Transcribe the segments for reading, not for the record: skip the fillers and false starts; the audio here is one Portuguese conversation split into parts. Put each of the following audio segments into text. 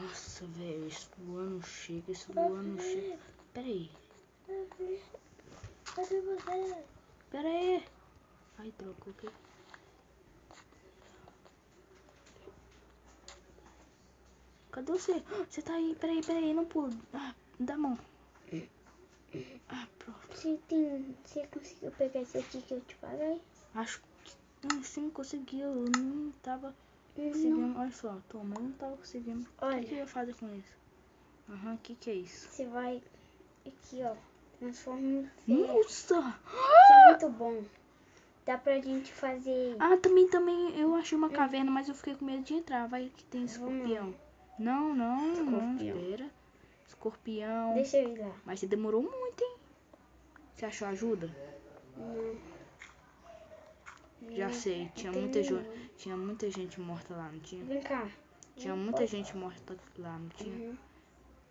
Nossa, velho, esse Luan não chega, esse Luan não chega. Pera aí. Cadê você? Pera aí. Ai, trocou aqui. Cadê você? Você tá aí, pera aí, não pula. Ah, dá a mão. Ah, pronto. Você conseguiu pegar esse aqui que eu te falei? Acho que sim, conseguiu. Eu não tava conseguindo. Olha só, toma, eu não tava conseguindo. Olha. O que eu ia fazer com isso? Aham, o que é isso? Você vai aqui, ó. Transforma em ferro. Nossa! Isso é muito bom. Dá pra gente fazer. Ah, também, eu achei uma caverna, mas eu fiquei com medo de entrar. Vai que tem escorpião. Não, espera. Escorpião. Deixa eu ir lá. Mas você demorou muito, hein? Você achou ajuda? Não. Já sei, tinha muita gente morta lá, não tinha? Vem cá. Tinha muita gente morta lá, não tinha?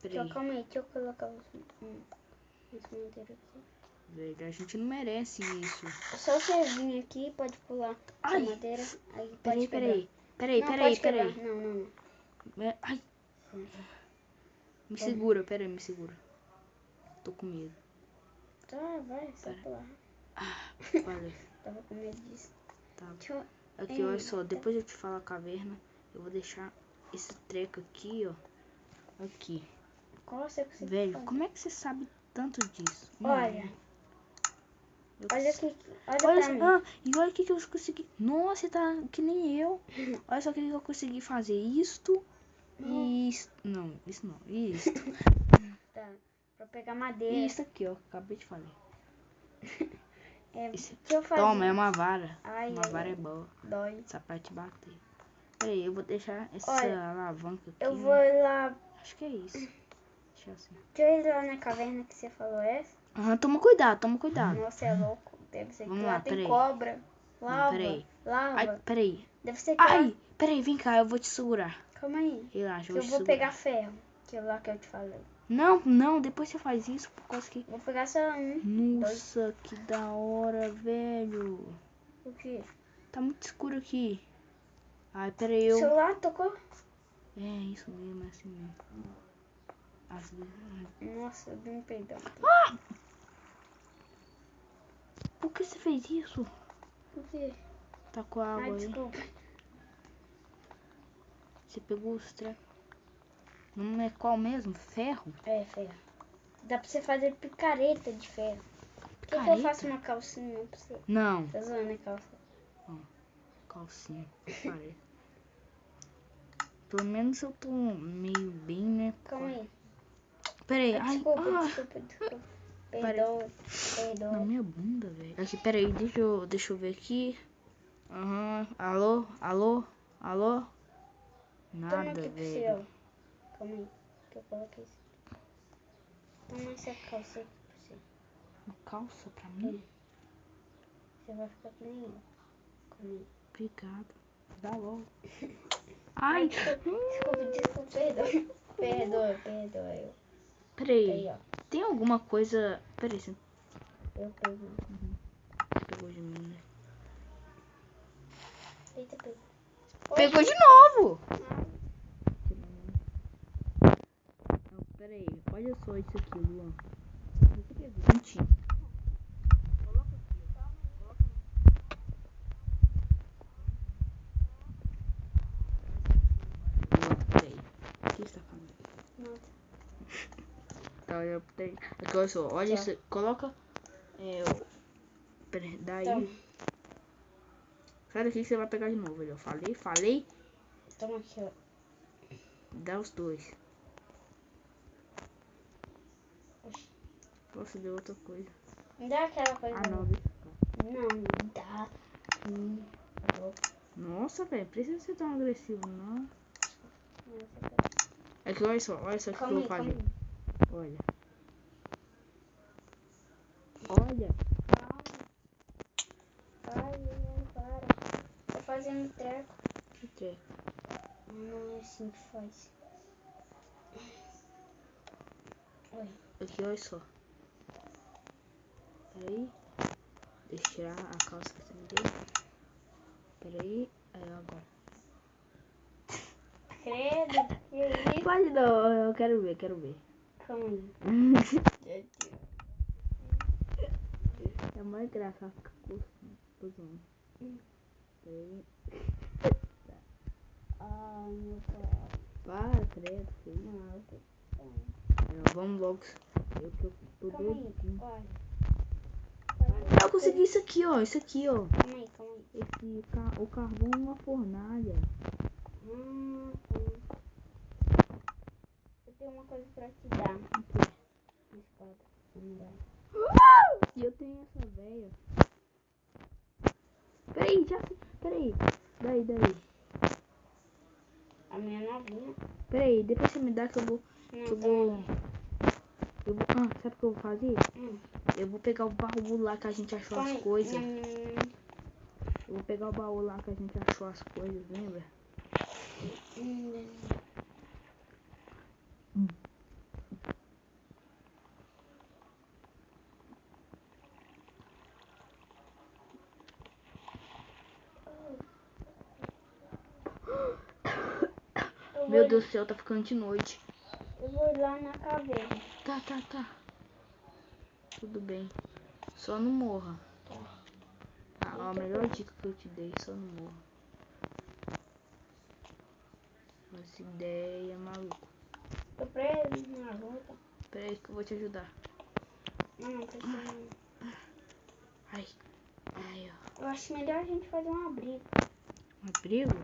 Peraí. Calma aí, deixa eu colocar os madeiras aqui. Velho, a gente não merece isso. É só você vir aqui, pode pular essa madeira. Aí pode Peraí. Não. Ai. Me segura, peraí, me segura. Tô com medo. Tá, vai, só pular. Ah, valeu. Tava com medo disso. Tá. Aqui, olha só, depois eu te falo a caverna. Eu vou deixar esse treco aqui, ó. Aqui. Qual você conseguiu Velho, fazer? como é que você sabe tanto disso? Olha. Olha aqui, olha pra mim. E olha o que eu consegui. Nossa, você tá que nem eu. Olha só o que eu consegui fazer. Isto. Isso. Não, isso não. Isto. Tá, pra pegar madeira. Isso aqui, ó. Acabei de fazer. Que eu fazia? Toma, é uma vara. Ai, uma vara é boa. Dói. Só pra te bater. Peraí, eu vou deixar essa alavanca aqui. Eu vou ir lá. Acho que é isso. Deixa assim. Deixa eu ir lá na caverna que você falou essa. Aham, toma cuidado. Nossa, é louco. Deve ser Vamos que lá, lá tem peraí. cobra. Lava. Lava. Ai, peraí. Deve ser que lá... Peraí, vem cá, eu vou te segurar. Calma aí. Relaxa, eu vou pegar ferro. Que é lá que eu te falei. Não, depois você faz isso, por causa que... Vou pegar só um. Nossa, que da hora, velho. O quê? Tá muito escuro aqui. Ai, peraí, O celular tocou? É, isso mesmo, é assim mesmo. Às vezes... Nossa, eu dei um peidão. Por que você fez isso? Por quê? Tá com a água aí. Desculpa. Você pegou os trecos. Não é qual mesmo? Ferro? É, ferro. Dá pra você fazer picareta de ferro. Quer que eu faça uma calcinha pra você? Não. Tá zoando a calça? Calcinha. Parece. Pelo menos eu tô meio bem, né? Calma aí. Peraí. Desculpa. Perdoa. Na minha bunda, velho. Aqui, peraí. Deixa eu ver aqui. Alô? Nada, Toma aqui velho. pro seu. Calma aí. Que eu coloquei isso aqui. Toma essa calça aqui pra você. Uma calça pra mim? Você vai ficar que nem eu. Calma aí. Obrigado. Dá logo. Ai, Desculpa, perdoa eu. Peraí. Aí, ó. Tem alguma coisa... Peraí, você Eu peguei. pegou de mim, né? Eita, pegou. Pegou de novo! Não, peraí. Olha só isso aqui, Luan. Você pegou. Mentira. Coloca aqui, ó. Coloca no... Peraí. O que você tá falando? Nada. Tá, peraí. Aqui, olha só. Olha isso. Coloca... Peraí, daí... Toma. Sai daqui que você vai pegar de novo. Eu falei. Toma aqui, ó. Dá os dois. Posso ver outra coisa. Me dá aquela coisa. Não, deixa eu ficar. Não, me dá. Nossa, velho, precisa ser tão agressivo, não. É que olha só o que eu vou fazer. Olha. Para. Tô fazendo treco. Que treco? Não é assim que faz. Oi. Aqui, olha só. Peraí. Deixa eu tirar a calça que você me deu. Peraí. Aí, agora. Credo, que isso? fale não, eu quero ver. Calma aí. É mais engraçado ficar coçando. Peraí. Ai, meu pai. Para, credo, filho. Não, Vamos logo. Eu tô calma aí, doidinho. olha. Eu consegui isso aqui, ó. Calma aí. O carvão é uma fornalha. Eu tenho uma coisa pra te dar. O quê? Uma espada samurai. E eu tenho essa veia. Peraí. Daí. A minha novinha. Peraí, depois você me dá que eu vou. Não, sabe o que eu vou fazer? Eu vou pegar o baú lá que a gente achou as coisas. Eu vou pegar o baú lá que a gente achou as coisas, lembra? Meu Deus do céu, tá ficando de noite. Eu vou ir lá na caverna. Tá. Tudo bem. Só não morra. A melhor dica que eu te dei, só não morra. Essa ideia, maluco. Tô preso na luta. Peraí que eu vou te ajudar. Não precisa não. Ai, ó. Eu acho melhor a gente fazer um abrigo. Um abrigo?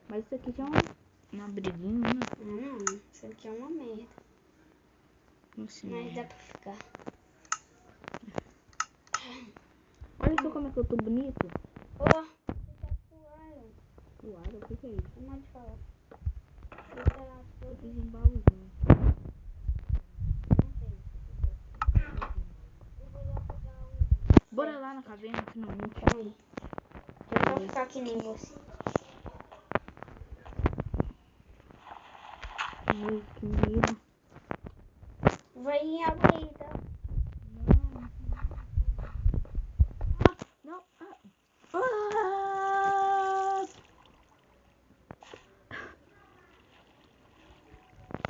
Mas isso aqui já é um abriguinho, né? Não, isso aqui é uma merda. Assim, Mas dá pra ficar. Olha só como é que eu tô bonito. Ó, você tá suado. Suado, o que é isso? Como pode falar? Você tá Eu todo... fiz um baúzinho. Não sei. Eu vou lá pegar um... Bora lá na caverna, finalmente. Calma aí. Eu vou ficar que nem você. Ai, que medo. Vai em abrir, tá? Não.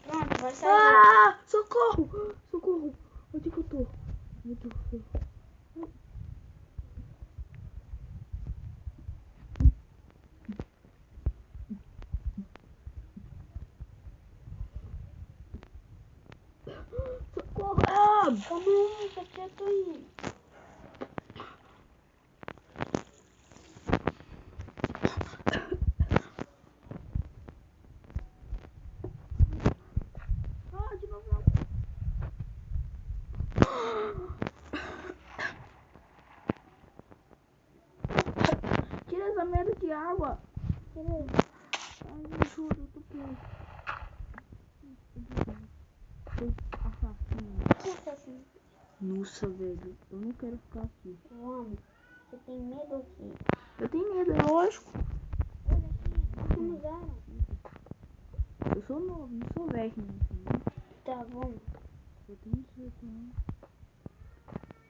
Pronto, vai sair. Socorro! Onde que eu tô? Meu Deus do céu. Socorro! Calma aí, que eu tô indo. De novo não. Tira essa merda de água. Tira aí. Ai, me ajuda, eu tô preso. Assassino. Que assassino? Nossa, velho. Eu não quero ficar aqui. Vamos. Você tem medo aqui? Eu tenho medo, é lógico. Olha aqui, como usaram. Eu sou novo, não sou velho, né? Tá, vamos. Eu tenho 18 anos.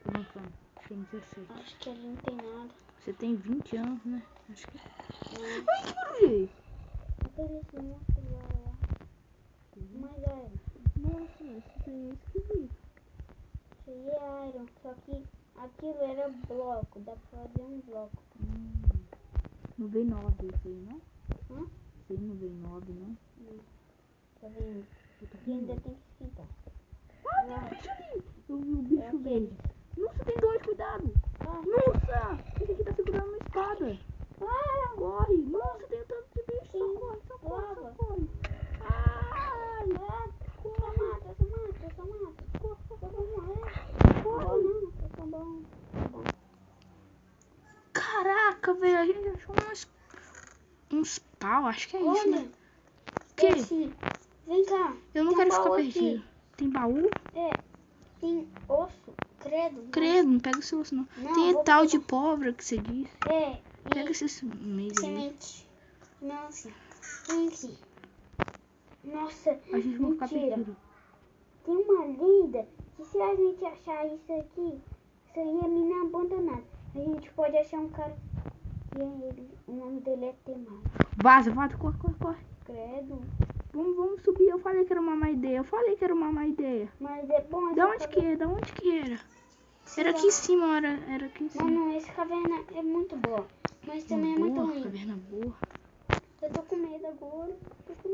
Tô brincando. Tenho 17. Acho que ali não tem nada. Você tem 20 anos, né? Acho que. Não. Ai, que barulho! Aquele monstro lá. Mas é. Nossa, isso daí é esquisito. Isso aí é iron. Só que aquilo era bloco. Dá pra fazer um bloco. Não vem 9 isso aí, não? Hã? Isso aí não vem 9, não? Não. Tá vendo? Eu tô E ainda vendo. tem que esquentar. Tem um bicho ali! Eu vi o bicho É verde. Nossa, tem dois, cuidado! Ah. Nossa! Esse aqui tá segurando uma espada. Ah! Corre! Nossa, tem um tanto de bicho. Tem Socorre. lava. Ai! Ah! Só Corre! mata. Eu vou morrer. Corre! Não, eu tô bom. Tá bom. Caraca, velho, a gente achou uns pau, acho que é isso, né? Olha. Que? Esse. Vem cá. Eu não Tem quero um ficar baú perdido. aqui. Tem baú? É. Tem osso. Credo. Credo, não pega o seu osso, não. Não, Tem vou tal pegar. de pobre que você disse. É. Pega esses meses aí. Semente. Nossa. Vem aqui. Nossa. A gente vai ficar Mentira. perdido. Tem uma lenda que se a gente achar isso aqui, isso aí é mina abandonada. A gente pode achar um cara que o nome dele é Temar. Vaza, corre. Credo. Vamos subir, eu falei que era uma má ideia. Mas é bom Da essa onde caverna. Da onde que era? Era aqui em cima, era aqui em cima. Mano, essa caverna é muito boa. Mas também é muito ruim. Caverna boa. Eu tô com medo agora.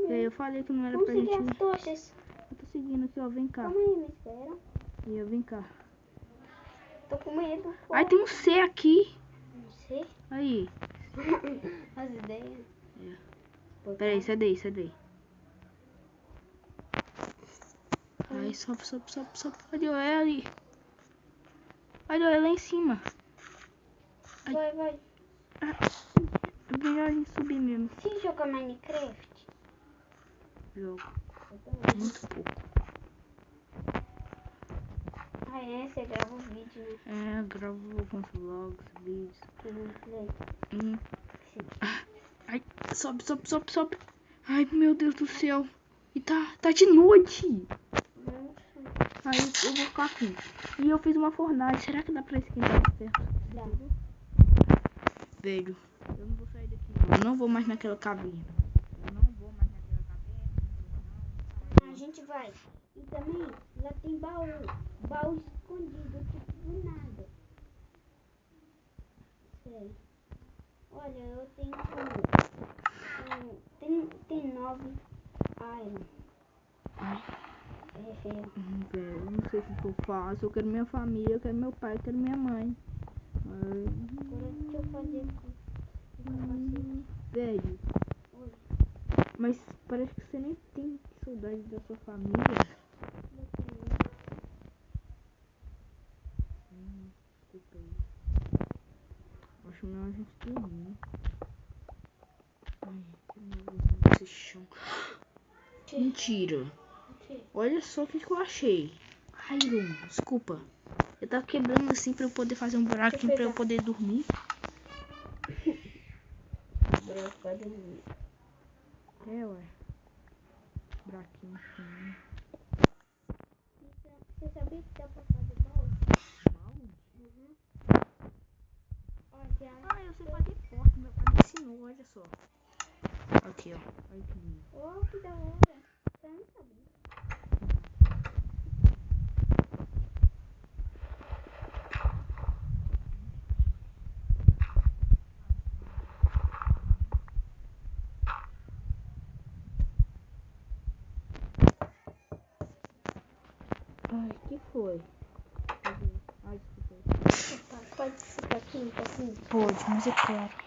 Eu falei que não era Vamos pra seguir gente as tochas. Eu tô seguindo aqui, ó. Vem cá. Calma aí, me espera. E eu, vem cá. Tô com medo. Ai, tem um C aqui. Não sei. Aí. As ideias. Peraí, sai daí. Ai, sobe. Cadê ela ali? Olha ela lá em cima. Ai. Vai. É melhor a gente subir mesmo. Se jogar Minecraft. Jogo. Muito pouco. Ah, é? Você grava o vídeo, né? É, eu gravo alguns vlogs, vídeos. Gameplay. Ai, sobe. Ai, meu Deus do céu. E tá de noite. Aí eu vou ficar aqui. E eu fiz uma fornalha. Será que dá pra esquentar o ferro? Dá. Velho, eu não vou sair daqui não. Eu não vou mais naquela caverna. A gente vai. E também lá tem baú. Baú escondido, tipo do nada. Sério. Olha, eu tenho. Tem 9 iron. Velho, eu não sei o que eu faço. Eu quero minha família, eu quero meu pai, eu quero minha mãe. Agora deixa eu fazer o capacete. Velho. Oi. Mas parece que você nem tem saudade da sua família. Eu tenho. Desculpa aí. Acho melhor a gente dormir. Ai, que novo esse chão. Mentira. Olha só o que eu achei. Iron, desculpa. Eu tava quebrando assim pra eu poder fazer um buraquinho pra eu poder dormir. Buraco pra dormir. É, ué. Buraquinho assim. Você sabia que dá pra fazer balde? Uhum. Olha. Ah, eu sei fazer porta. Meu pai me ensinou, olha só. Aqui, ó. Olha que lindo. Oh, que da hora. Eu não sabia. Ai, que foi? Ai, desculpa. Pode ficar aqui um pouquinho? Pode, mas é claro.